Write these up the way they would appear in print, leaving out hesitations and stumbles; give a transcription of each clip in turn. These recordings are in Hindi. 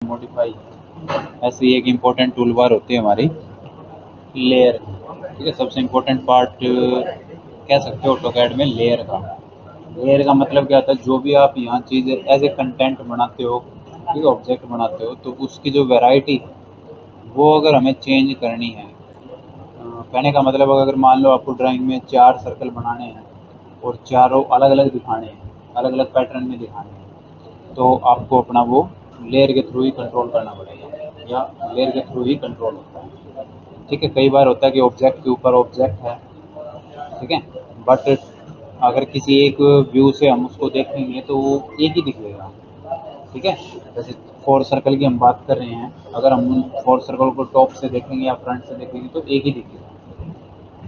मॉडिफाई, ऐसी एक इम्पोर्टेंट टूल बार होती है हमारी लेयर। ठीक है, सबसे इम्पोर्टेंट पार्ट कह सकते हो ऑटोकैड में लेयर का। लेयर का मतलब क्या होता है, जो भी आप यहाँ चीज़ एज ए कंटेंट बनाते हो, ठीक है, ऑब्जेक्ट बनाते हो, तो उसकी जो वैरायटी वो अगर हमें चेंज करनी है, कहने का मतलब अगर मान लो आपको ड्राइंग में 4 सर्कल बनाने हैं और चारों अलग अलग दिखाने हैं, अलग अलग पैटर्न में दिखाने हैं, तो आपको अपना वो लेयर के थ्रू ही कंट्रोल करना पड़ेगा, या लेयर के थ्रू ही कंट्रोल होता है। ठीक है, कई बार होता है कि ऑब्जेक्ट के ऊपर ऑब्जेक्ट है, ठीक है, बट अगर किसी एक व्यू से हम उसको देखेंगे तो वो एक ही दिखेगा। ठीक है, जैसे 4 सर्कल की हम बात कर रहे हैं, अगर हम उन 4 सर्कल को टॉप से देखेंगे या फ्रंट से देखेंगे तो एक ही दिखेगा।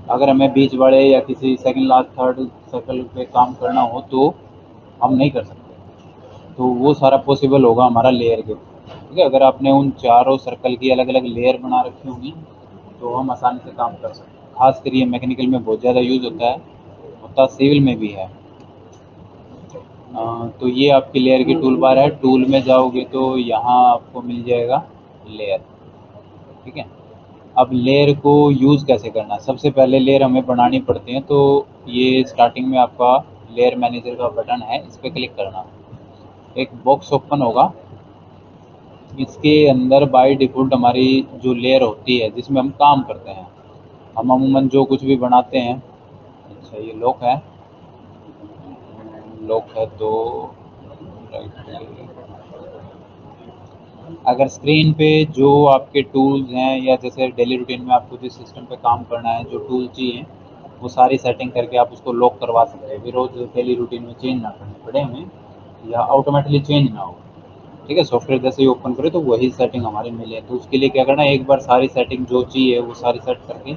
अगर हमें बीच वाले या किसी सेकंड लास्ट थर्ड सर्कल पे काम करना हो तो हम नहीं कर सकते, तो वो सारा पॉसिबल होगा हमारा लेयर के। ठीक है, अगर आपने उन चारों सर्कल की अलग अलग लेयर बना रखी होगी तो हम आसानी से काम कर सकते हैं। खासकर ये मैकेनिकल में बहुत ज़्यादा यूज़ होता है सिविल में भी है। तो ये आपकी लेयर की टूल बार है। टूल में जाओगे तो यहाँ आपको मिल जाएगा लेयर। ठीक है, अब लेयर को यूज़ कैसे करना है, सबसे पहले लेयर हमें बनानी पड़ती है, तो ये स्टार्टिंग में आपका लेयर मैनेजर का बटन है, इस पर क्लिक करना, एक बॉक्स ओपन होगा। इसके अंदर बाय डिफ़ॉल्ट हमारी जो लेयर होती है जिसमें हम काम करते हैं, हम अमूमन जो कुछ भी बनाते हैं। अच्छा, ये लॉक है तो राइट, अगर स्क्रीन पे जो आपके टूल्स हैं या जैसे डेली रूटीन में आपको जिस सिस्टम पे काम करना है, जो टूल चाहिए वो सारी सेटिंग करके आप उसको लॉक करवा सकते हैं, फिर रोज डेली रूटीन में चेंज ना करने पड़े हमें, या ऑटोमेटिकली चेंज ना हो। ठीक है, सॉफ्टवेयर जैसे ही ओपन करें तो वही सेटिंग हमारी मिले, तो उसके लिए क्या करना है, एक बार सारी सेटिंग जो चाहिए वो सारी सेट करके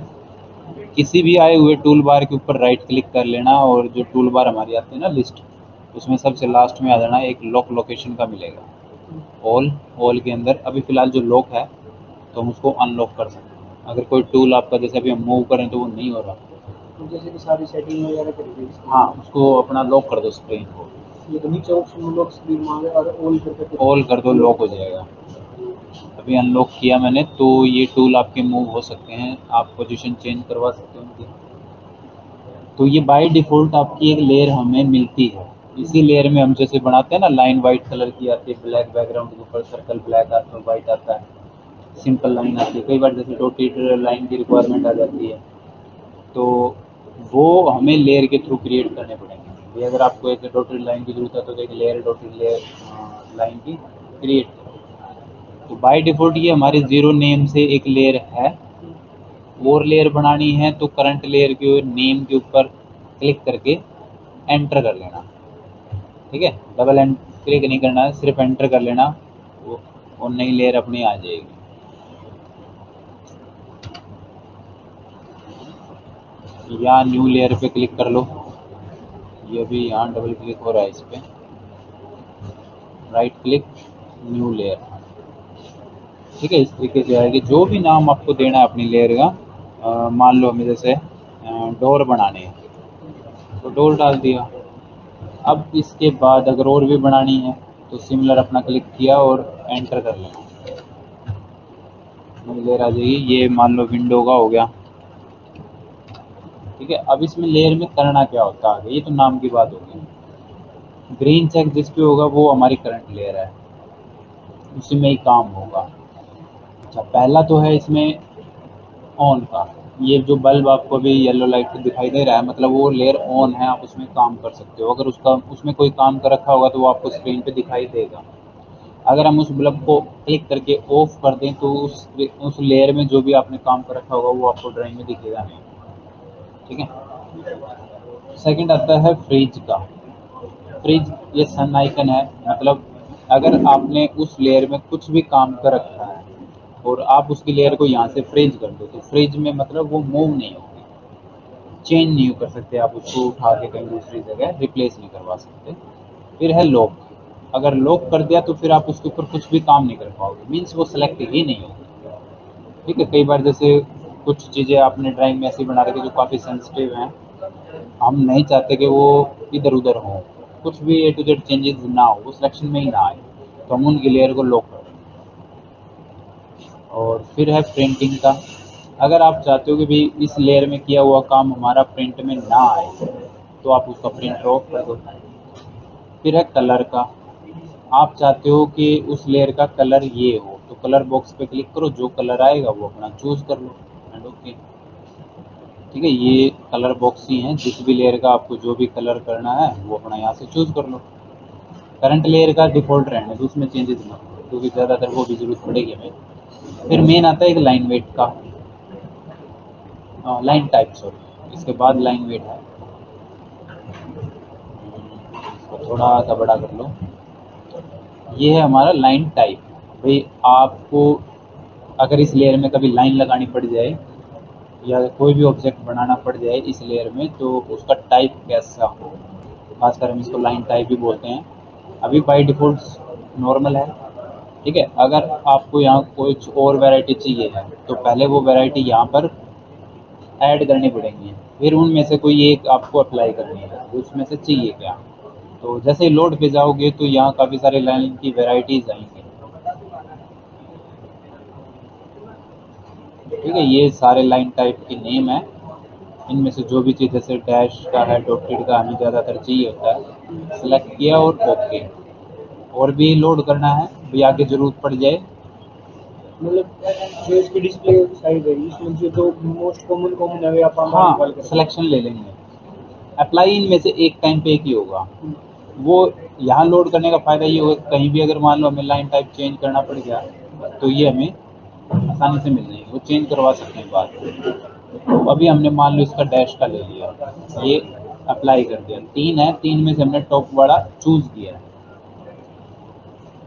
किसी भी आए हुए टूल बार के ऊपर राइट क्लिक कर लेना, और जो टूल बार हमारी आती है ना लिस्ट, उसमें सबसे लास्ट में आ जाना, एक लॉक लोकेशन का मिलेगा, ऑल के अंदर अभी फ़िलहाल जो लॉक है तो हम उसको अनलॉक कर सकते हैं। अगर कोई टूल आपका जैसे अभी हम मूव करें तो वो नहीं हो रहा, तो जैसे कि सारी सेटिंग वगैरह कर दी, हाँ, उसको अपना लॉक कर दो स्क्रीन को, ये तो नीचे ऑप्शन लॉक स्क्रीन मांगे और ऑल कर दो, लॉक हो जाएगा। अभी अनलॉक किया मैंने, तो ये टूल आपके मूव हो सकते हैं, आप पोजीशन चेंज करवा सकते हो उनकी। तो ये बाय डिफ़ॉल्ट आपकी एक लेयर हमें मिलती है। इसी लेयर में हम जैसे बनाते हैं ना, लाइन वाइट कलर की आती है, ब्लैक बैकग्राउंड के ऊपर सर्कल ब्लैक आता है, वाइट आता है, सिंपल लाइन आती है, कई बार जैसे डॉटेड लाइन की रिक्वायरमेंट आ जाती है, तो वो हमें लेयर के थ्रू क्रिएट करने पड़ेंगे। ये अगर आपको एक डॉटेड लाइन की ज़रूरत है तो एक लेयर डॉटेड लेयर लाइन की क्रिएट करो। तो बाय डिफ़ॉल्ट ये हमारे ज़ीरो नेम से एक लेयर है, और लेयर बनानी है तो करंट लेयर के नेम के ऊपर क्लिक करके एंटर कर लेना। ठीक है, डबल एंड क्लिक नहीं करना है, सिर्फ एंटर कर लेना, वो और नई लेयर अपनी आ जाएगी। या न्यू लेयर पे क्लिक कर लो, ये भी यहाँ डबल क्लिक हो रहा है इस पर, राइट क्लिक, न्यू लेयर। ठीक है, इस तरीके से आएगी। जो भी नाम आपको देना है अपनी लेयर का, मान लो हमें जैसे डोर बनाने हैं तो डोर डाल दिया। अब इसके बाद अगर और भी बनानी है तो सिमिलर अपना क्लिक किया और एंटर कर लेना, लेयर आ जाएगी। ये मान लो विंडो का हो गया। ठीक है, अब इसमें लेयर में करना क्या होता है आगे, ये तो नाम की बात होगी। ग्रीन चेक जिस पे होगा वो हमारी करंट लेयर है, उसी में ही काम होगा। अच्छा, पहला तो है इसमें ऑन का, ये जो बल्ब आपको भी येलो लाइट दिखाई दे रहा है, मतलब वो लेयर ऑन है, आप उसमें काम कर सकते हो। अगर उसमें कोई काम कर रखा होगा तो वो आपको स्क्रीन पे दिखाई देगा। अगर हम उस बल्ब को क्लिक करके ऑफ कर दें तो उस लेयर में जो भी आपने काम कर रखा होगा वो आपको ड्राइंग में दिखेगा नहीं। ठीक है, सेकंड आता है फ्रीज का। फ्रीज, ये सन आइकन है, मतलब अगर आपने उस लेयर में कुछ भी काम कर रखा है और आप उसकी लेयर को यहाँ से फ्रीज कर दो, तो फ्रीज में मतलब वो मूव नहीं होगी, चेंज नहीं कर सकते आप उसको उठा के कहीं दूसरी जगह रिप्लेस नहीं करवा सकते। फिर है लॉक, अगर लॉक कर दिया तो फिर आप उसके ऊपर कुछ भी काम नहीं कर पाओगे, मीन्स वो सेलेक्ट ही नहीं होगी। ठीक है, कई बार जैसे कुछ चीज़ें आपने ड्राइंग में ऐसी बना रखी जो काफ़ी सेंसिटिव हैं, हम नहीं चाहते कि वो इधर उधर हों, कुछ भी ए टू जेड चेंजेस ना हो, वो सिलेक्शन में ही ना आए, तो हम उनकी लेयर को लॉक कर दें। और फिर है प्रिंटिंग का। अगर आप चाहते हो कि भाई इस लेयर में किया हुआ काम हमारा प्रिंट में ना आए तो आप उसका प्रिंट ऑफ कर दो। फिर है कलर का। आप चाहते हो कि उस लेयर का कलर ये हो तो कलर बॉक्स पे क्लिक करो, जो कलर आएगा वो अपना चूज़ कर लो एंड ओके। ठीक है, ये कलर बॉक्स ही हैं, जिस भी लेयर का आपको जो भी कलर करना है वो अपना यहाँ से चूज़ कर लो। करंट लेयर का डिफ़ॉल्ट रहने दो, उसमें चेंजेस मत करो क्योंकि ज़्यादातर वो भी ज़रूरत पड़ेगी हमें। फिर मेन आता है एक लाइन वेट का, लाइन टाइप सॉरी, इसके बाद लाइन वेट है। इसको थोड़ा सा बड़ा कर लो। ये है हमारा लाइन टाइप। भाई आपको अगर इस लेयर में कभी लाइन लगानी पड़ जाए या कोई भी ऑब्जेक्ट बनाना पड़ जाए इस लेयर में तो उसका टाइप कैसा हो, खासकर हम इसको लाइन टाइप भी बोलते हैं। अभी बाय डिफ़ॉल्ट नॉर्मल है। ठीक है, अगर आपको यहाँ कुछ और वैरायटी चाहिए है तो पहले वो वैरायटी यहाँ पर ऐड करनी पड़ेंगी, फिर उनमें से कोई एक आपको अप्लाई करनी है उसमें से चाहिए क्या। तो जैसे लोड पे जाओगे तो यहाँ काफ़ी सारे लाइन की वैरायटीज़ आएंगी। ठीक है, ये सारे लाइन टाइप की नेम है। इनमें से जो भी चीज़ जैसे डैश का है, डॉटेड का हमें ज़्यादातर चाहिए होता है, सेलेक्ट किया और ओके। और भी लोड करना है भी आगे ज़रूरत पड़ जाए। मतलब जो इसकी डिस्प्ले साइज है इसमें जो तो मोस्ट कॉमन कॉमन है आप हाँ, सिलेक्शन ले लेंगे। अप्लाई इनमें से एक टाइम पे एक ही होगा। वो यहाँ लोड करने का फ़ायदा ये होगा कहीं भी अगर मान लो हमें लाइन टाइप चेंज करना पड़ गया तो ये हमें आसानी से मिल जाएगी, वो चेंज करवा सकते हैं बाद में। तो अभी हमने मान लो इसका डैश का ले लिया, ये अप्लाई कर दिया। 3 है, 3 में से हमने टॉप वाला चूज़ किया।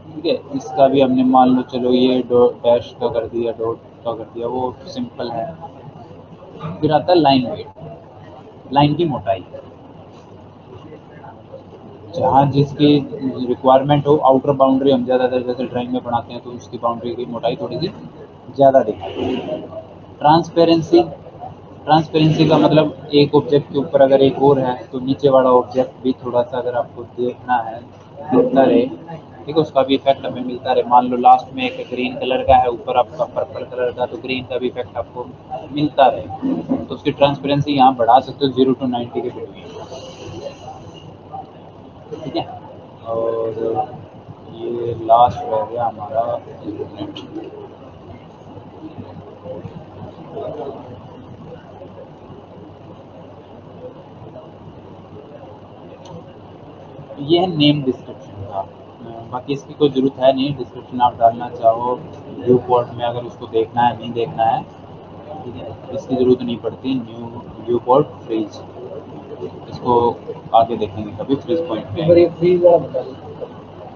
ठीक है, इसका भी हमने मान लो चलो ये डैश का कर दिया, डॉट का कर दिया, वो सिंपल है। फिर आता है लाइन वेट, लाइन की मोटाई। जहाँ जिसकी रिक्वायरमेंट हो, आउटर बाउंड्री हम ज़्यादातर जैसे ड्राइंग में बनाते हैं तो उसकी बाउंड्री की मोटाई थोड़ी सी ज़्यादा दिखाई। ट्रांसपेरेंसी, ट्रांसपेरेंसी का मतलब एक ऑब्जेक्ट के ऊपर अगर एक और है तो नीचे वाला ऑब्जेक्ट भी थोड़ा सा अगर आपको देखना है दिखता रहे। ठीक है, उसका भी इफेक्ट हमें मिलता रहे। मान लो लास्ट में एक ग्रीन कलर का है, ऊपर आपका पर्पल कलर का, तो ग्रीन का भी इफेक्ट आपको मिलता रहे। तो उसकी ट्रांसपेरेंसी यहाँ बढ़ा सकते हो 0 to 90 के बीच। ठीक है, और ये लास्ट रह गया हमारा इल्यूमिनेट। ये है नेम डिस्क्रिप्शन का। बाकी इसकी कोई ज़रूरत है नहीं, डिस्क्रिप्शन आप डालना चाहो व्यू पोर्ट में अगर उसको देखना है नहीं देखना है। ठीक है, इसकी ज़रूरत नहीं पड़ती। न्यू व्यू पोर्ट फ्रीज, इसको आगे देखेंगे कभी फ्रीज पॉइंट पे अगर ये आएंगे। फ्रीज वाला बता दो।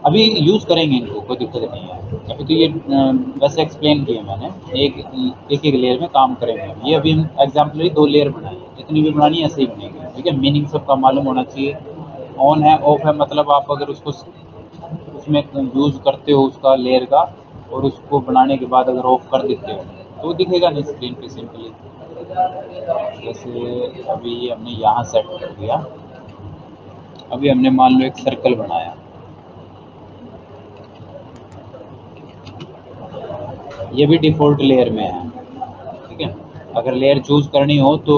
अभी यूज़ करेंगे इनको, कोई दिक्कत नहीं है। अभी तो ये वैसे एक्सप्लेन किया मैंने, एक एक लेयर में काम करेंगे। ये अभी हम एग्जाम्पलरी 2 लेयर बनाई है, जितनी भी बनानी है ऐसे ही बनेगी। ठीक है, मीनिंग सबका मालूम होना चाहिए। ऑन है ऑफ है मतलब आप अगर उसको उसमें यूज़ करते हो उसका लेयर का और उसको बनाने के बाद अगर ऑफ कर देते हो तो दिखेगा नहीं स्क्रीन पे सिंपली। जैसे अभी ये हमने यहाँ सेट कर दिया। अभी हमने मान लो एक सर्कल बनाया, ये भी डिफ़ॉल्ट लेयर में है। ठीक है, अगर लेयर चूज़ करनी हो तो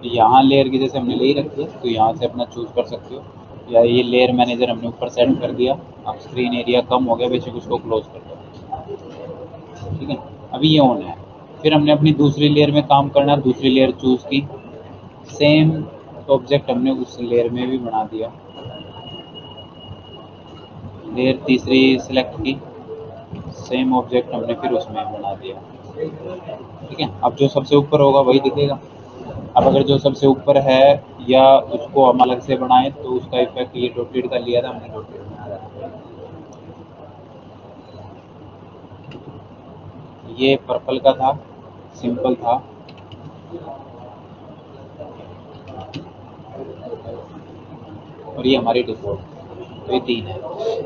यहाँ लेयर की जैसे हमने ले ही रखी है तो यहाँ से अपना चूज़ कर सकते हो, या ये लेयर मैनेजर हमने ऊपर सेट कर दिया। अब स्क्रीन एरिया कम हो गया, बेशक उसको क्लोज कर दो। ठीक है, अभी ये ऑन है। फिर हमने अपनी दूसरी लेयर में काम करना, दूसरी लेयर चूज़ की, सेम ऑब्जेक्ट हमने उस लेयर में भी बना दिया। लेयर तीसरी सिलेक्ट की, सेम ऑब्जेक्ट हमने फिर उसमें बना दिया। ठीक है, अब जो सबसे ऊपर होगा वही दिखेगा। अब अगर जो सबसे ऊपर है या उसको हम अलग से बनाएं तो उसका इफेक्ट ये डॉटेड का लिया था हमने, डॉटेड बनाया। ये पर्पल का था, सिंपल था। और ये हमारी डिफ़ॉल्ट, तो ये 3 है।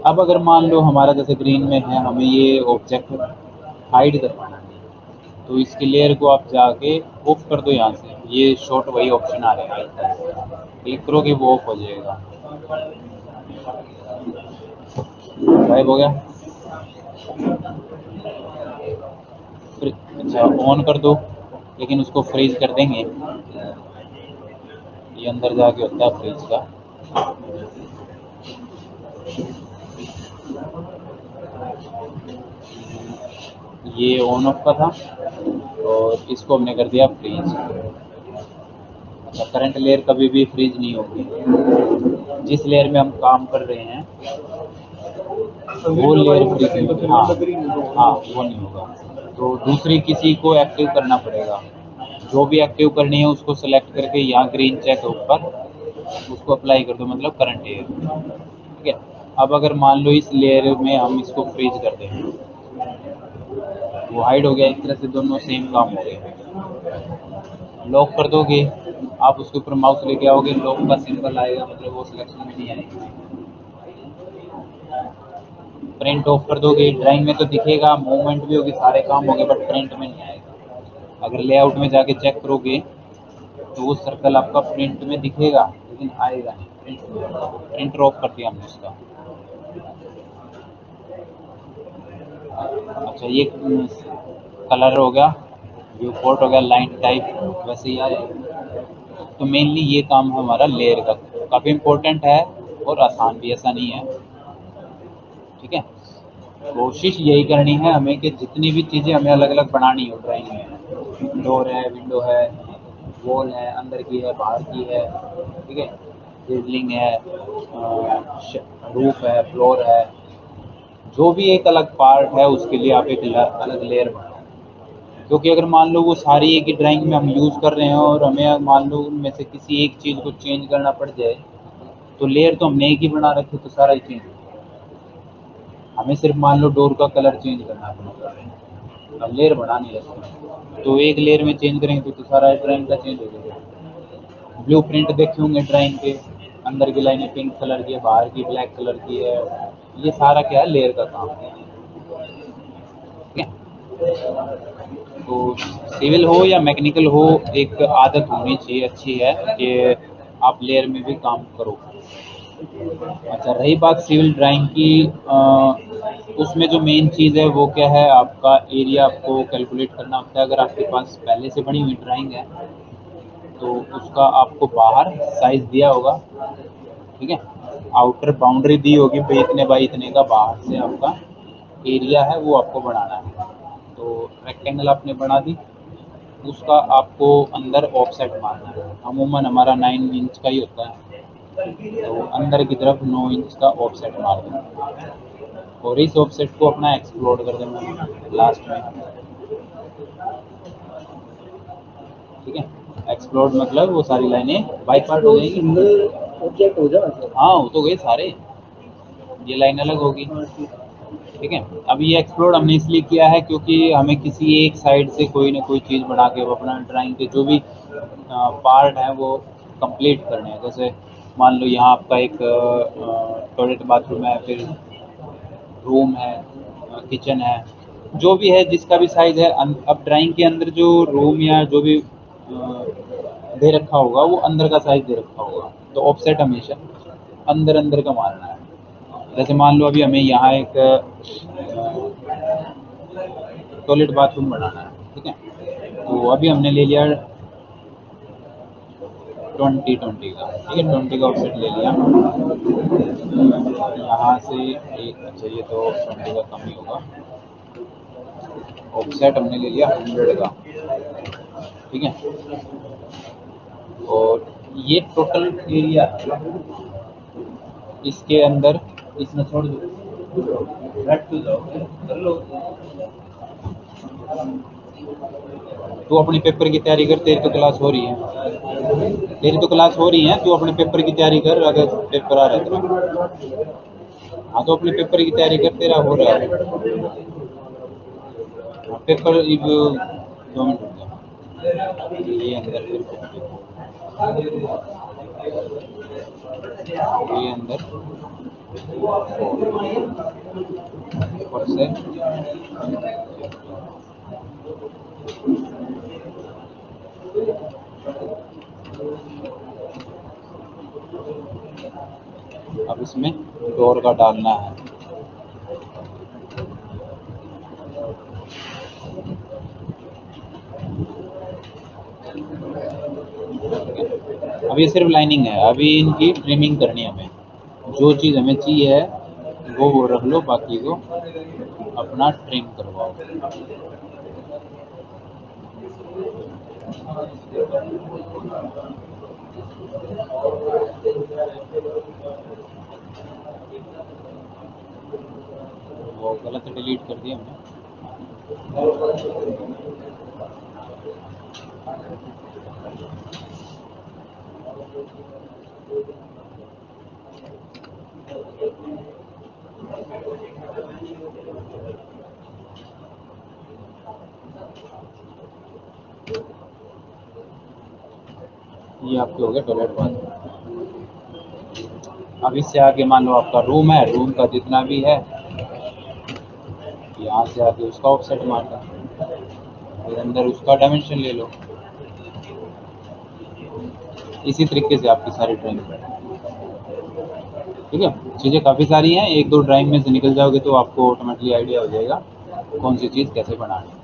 अब अगर मान लो हमारा जैसे ग्रीन में है, हमें ये ऑब्जेक्ट हाइड करवाना है तो इसके लेयर को आप जाके ऑफ कर दो यहाँ से। ये शॉर्ट वही ऑप्शन आ रहा है, क्लिक करोगे वो ऑफ हो जाएगा। गायब हो गया। अच्छा ऑन कर दो, लेकिन उसको फ्रीज कर देंगे। ये अंदर जाके होता है फ्रीज का। ये ऑन ऑफ का था और इसको हमने कर दिया फ्रीज। अच्छा करंट लेयर कभी भी फ्रीज नहीं होगी। जिस लेयर में हम काम कर रहे हैं वो लेयर फ्रीज नहीं होगी। हाँ हाँ वो नहीं होगा, तो दूसरी किसी को एक्टिव करना पड़ेगा। जो भी एक्टिव करनी है उसको सेलेक्ट करके यहाँ ग्रीन चेक है ऊपर, उसको अप्लाई कर दो, मतलब करंट लेयर। ठीक है, अब अगर मान लो इस लेयर में हम इसको फ्रीज कर दें, वो हाइड हो गया। एक तरह से दोनों सेम काम हो गए। लॉक कर दोगे, आप उसके ऊपर माउस लेके आओगे, लॉक का सिंबल आएगा, मतलब वो सिलेक्शन में नहीं आएगी। प्रिंट ऑफ कर दोगे, ड्राइंग में तो दिखेगा, मूवमेंट भी होगी, सारे काम होंगे, बट प्रिंट में नहीं आएगा। अगर लेआउट में जाके चेक करोगे तो वो सर्कल आपका प्रिंट में दिखेगा, लेकिन आएगा नहीं, प्रिंट नहीं होगा। प्रिंटर ऑफ कर दिया हमने उसका। अच्छा ये कलर हो गया, व्यू पोर्ट हो गया, लाइन टाइप वैसे ही आएगा। तो मेनली ये काम है हमारा लेयर का, काफ़ी इम्पोर्टेंट है और आसान भी, ऐसा नहीं है। ठीक है, कोशिश यही करनी है हमें कि जितनी भी चीज़ें हमें अलग अलग बनानी हो ड्राइंग में, डोर है, विंडो है, वॉल है, अंदर की है, बाहर की है, ठीक है, सीलिंग है, रूफ है, फ्लोर है, जो भी एक अलग पार्ट है उसके लिए आप एक अलग लेयर बनाओ। क्योंकि अगर मान लो वो सारी एक ही ड्राइंग में हम यूज़ कर रहे हैं और हमें मान लो उनमें से किसी एक चीज़ को चेंज करना पड़ जाए, तो लेयर तो हमने एक ही बना रखी, तो सारा ही चेंज हो जाएगा। हमें सिर्फ मान लो डोर का कलर चेंज करना पड़ेगा, अब लेयर बना नहीं रखते, तो एक लेयर में चेंज करेंगे तो सारा ड्राइंग का चेंज हो जाएगा। ब्लू प्रिंट देखे होंगे ड्राइंग के, अंदर की लाइनें पिंक कलर की है, बाहर की ब्लैक कलर की है, ये सारा क्या है, लेयर का काम है। ठीक है, तो सिविल हो या मैकेनिकल हो, एक आदत होनी चाहिए अच्छी है कि आप लेयर में भी काम करो। अच्छा रही बात सिविल ड्राइंग की, उसमें जो मेन चीज़ है वो क्या है, आपका एरिया आपको कैलकुलेट करना होता है। अगर आपके पास पहले से बनी हुई ड्राइंग है तो उसका आपको बाहर साइज दिया होगा, ठीक है, आउटर बाउंड्री दी होगी भाई इतने बाई इतने का बाहर से आपका एरिया है वो आपको बनाना है। तो रेक्टेंगल आपने बना दी, उसका आपको अंदर ऑफसेट मारना है। अमूमन हमारा 9 इंच का ही होता है, तो अंदर की तरफ 9 इंच का ऑफसेट मार देना और इस ऑफसेट को अपना एक्सप्लोड कर देना लास्ट में। ठीक है, एक्सप्लोड मतलब वो सारी लाइनें बाई पार्ट हो जाएंगी। सिंगल ऑब्जेक्ट हो जाए। हाँ वो तो गए सारे, ये लाइन अलग होगी। ठीक है, अब ये एक्सप्लोर हमने इसलिए किया है क्योंकि हमें किसी एक साइड से कोई ना कोई चीज़ बना के वो अपना ड्राइंग के जो भी पार्ट हैं वो कंप्लीट करने हैं। जैसे मान लो यहाँ आपका एक टॉयलेट बाथरूम है, फिर रूम है, किचन है, जो भी है जिसका भी साइज़ है। अब ड्राइंग के अंदर जो रूम या जो भी दे रखा होगा वो अंदर का साइज़ दे रखा होगा, तो ऑफसेट हमेशा अंदर अंदर का मारना है। जैसे मान लो अभी हमें यहाँ एक टॉयलेट बाथरूम बनाना है, ठीक है, तो अभी हमने ले लिया 20 का, ठीक है, 20 का ऑफसेट ले लिया यहाँ से एक। अच्छा ये तो 20 का कम ही होगा, ऑफसेट हमने ले लिया 100 का, ठीक है, और ये टोटल एरिया है। इसके अंदर इसमें छोड़ दो, बैठ तो जाओ, कर लो। तू अपनी पेपर की तैयारी कर, तेरी तो क्लास हो रही है, तेरी तो क्लास हो रही है, तू अपने पेपर की तैयारी कर, अगर पेपर आ रहा है तेरा। हाँ तो अपने पेपर की तैयारी कर, तेरा हो रहा है। हाँ, पेपर एक 2 मिनट रुक जा, ये अंदर ये अंदर ऊपर से अब इसमें डोर का डालना है। अब ये सिर्फ लाइनिंग है, अभी इनकी ट्रिमिंग करनी है हमें। जो चीज़ हमें चाहिए है वो रख लो, बाकी को अपना ट्रिम करवाओ। वो गलत डिलीट कर दिया हमने। ये आपके हो गया टॉयलेट बाथरूम। अब इससे आगे मान लो आपका रूम है, रूम का जितना भी है यहाँ से आगे उसका ऑफसेट मारना, फिर अंदर उसका डायमेंशन ले लो। इसी तरीके से आपकी सारी ड्राइंग, ठीक है। चीज़ें काफ़ी सारी हैं, एक दो ड्राइंग में से निकल जाओगे तो आपको ऑटोमेटिकली आइडिया हो जाएगा कौन सी चीज़ कैसे बनानी है।